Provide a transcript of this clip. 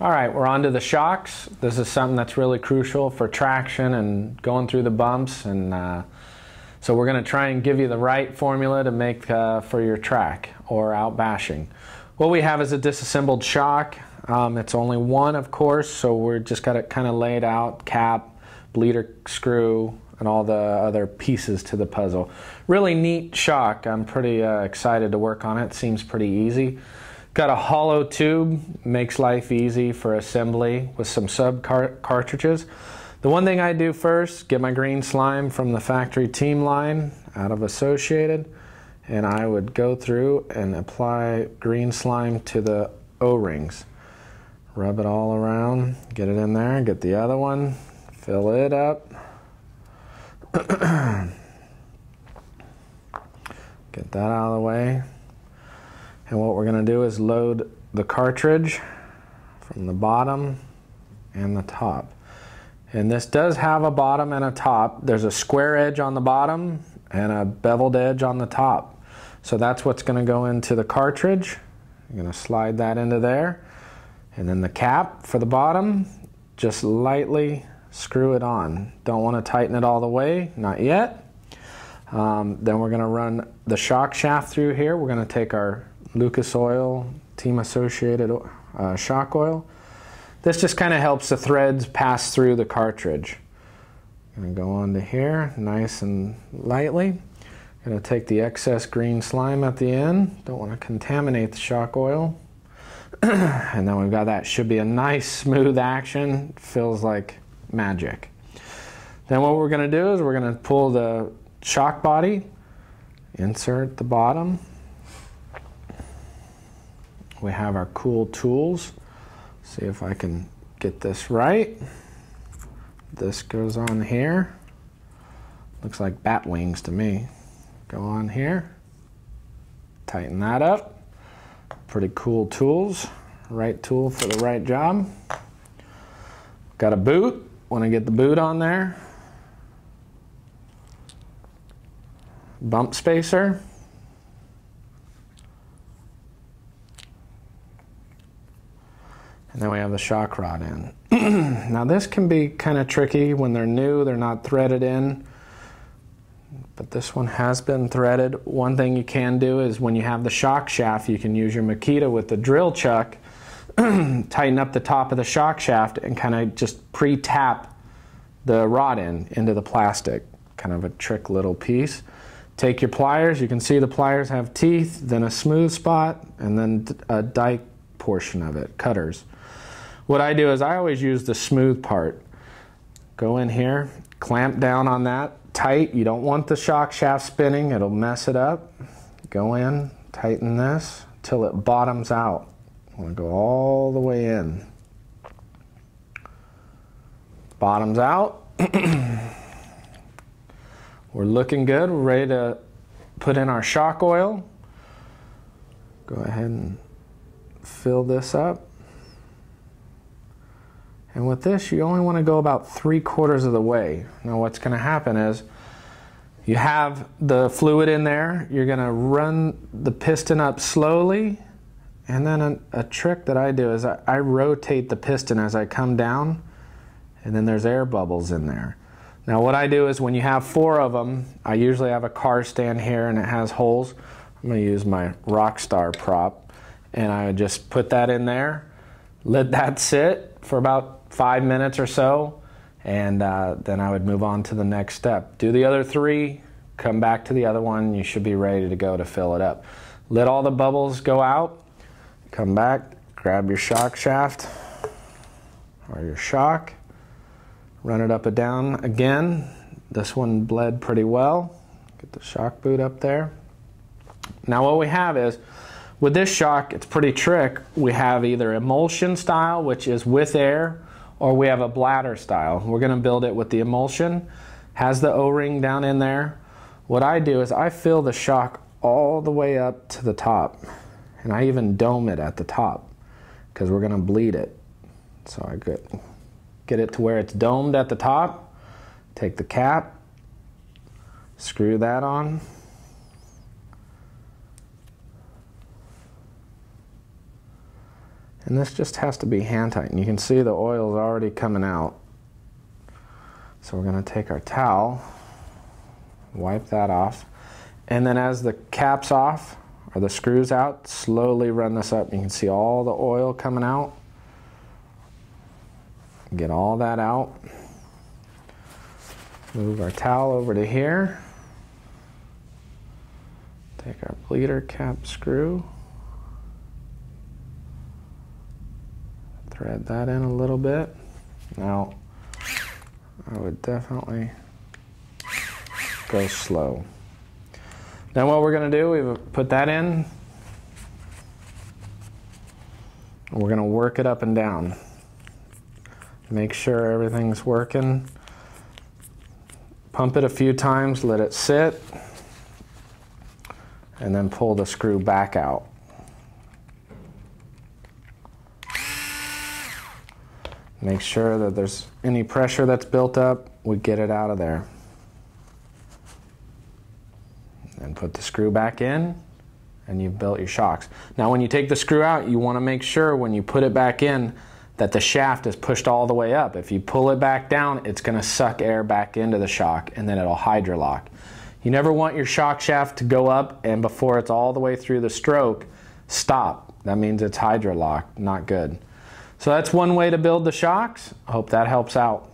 All right, we're on to the shocks. This is something that's really crucial for traction and going through the bumps. And so we're going to try and give you the right formula to make for your track or out bashing. What we have is a disassembled shock. It's only one, of course, so we're just got it kind of laid out, cap, bleeder screw, and all the other pieces to the puzzle. Really neat shock. I'm pretty excited to work on it. Seems pretty easy. Got a hollow tube, makes life easy for assembly with some sub cartridges. The one thing I do first, get my green slime from the factory team line out of Associated, and I would go through and apply green slime to the O-rings. Rub it all around, get it in there, get the other one, fill it up. Get that out of the way. And what we're going to do is load the cartridge from the bottom and the top. And this does have a bottom and a top. There's a square edge on the bottom and a beveled edge on the top. So that's what's going to go into the cartridge. You're going to slide that into there. And then the cap for the bottom, just lightly screw it on. Don't want to tighten it all the way, not yet. Then we're going to run the shock shaft through here. We're going to take our Lucas oil, Team Associated shock oil. This just kind of helps the threads pass through the cartridge. I'm going to go onto here nice and lightly. Going to take the excess green slime at the end. Don't want to contaminate the shock oil. And then we've got that. Should be a nice smooth action. Feels like magic. Then what we're going to do is we're going to pull the shock body, insert the bottom. We have our cool tools. See if I can get this right. This goes on here. Looks like bat wings to me. Go on here. Tighten that up. Pretty cool tools. Right tool for the right job. Got a boot. Want to get the boot on there. Bump spacer. And then we have the shock rod in. Now this can be kind of tricky when they're new, they're not threaded in. But this one has been threaded. One thing you can do is when you have the shock shaft, you can use your Makita with the drill chuck, tighten up the top of the shock shaft and kind of just pre-tap the rod into the plastic. Kind of a trick little piece. Take your pliers, you can see the pliers have teeth, then a smooth spot, and then a dike portion of it, cutters. What I do is I always use the smooth part. Go in here, clamp down on that tight. You don't want the shock shaft spinning, it'll mess it up. Go in, tighten this till it bottoms out. I want to go all the way in. Bottoms out. We're looking good. We're ready to put in our shock oil. Go ahead and fill this up. And with this, you only want to go about 3/4 of the way. Now what's going to happen is you have the fluid in there. You're going to run the piston up slowly. And then a trick that I do is I rotate the piston as I come down. And then there's air bubbles in there. Now what I do is when you have 4 of them, I usually have a car stand here and it has holes. I'm going to use my Rockstar prop. And I would just put that in there. Let that sit for about 5 minutes or so, and then I would move on to the next step. Do the other 3, come back to the other one, you should be ready to go to fill it up. Let all the bubbles go out, come back, grab your shock shaft or your shock, run it up and down again. This one bled pretty well. Get the shock boot up there. Now what we have is, with this shock, it's pretty trick. We have either emulsion style, which is with air, or we have a bladder style. We're going to build it with the emulsion. Has the O-ring down in there. What I do is I fill the shock all the way up to the top. And I even dome it at the top because we're going to bleed it. So I get it to where it's domed at the top. Take the cap, screw that on. And this just has to be hand tight. And you can see the oil is already coming out. So we're going to take our towel, wipe that off, and then as the cap's off or the screw's out, slowly run this up. You can see all the oil coming out. Get all that out. Move our towel over to here. Take our bleeder cap screw. Thread that in a little bit. Now, I would definitely go slow. Now what we're going to do, we've put that in. We're going to work it up and down. Make sure everything's working. Pump it a few times, let it sit, and then pull the screw back out. Make sure that there's any pressure that's built up, we get it out of there. And put the screw back in, and you've built your shocks. Now when you take the screw out, you want to make sure when you put it back in that the shaft is pushed all the way up. If you pull it back down, it's going to suck air back into the shock, and then it'll hydrolock. You never want your shock shaft to go up and before it's all the way through the stroke, stop. That means it's hydrolocked, not good. So that's one way to build the shocks. I hope that helps out.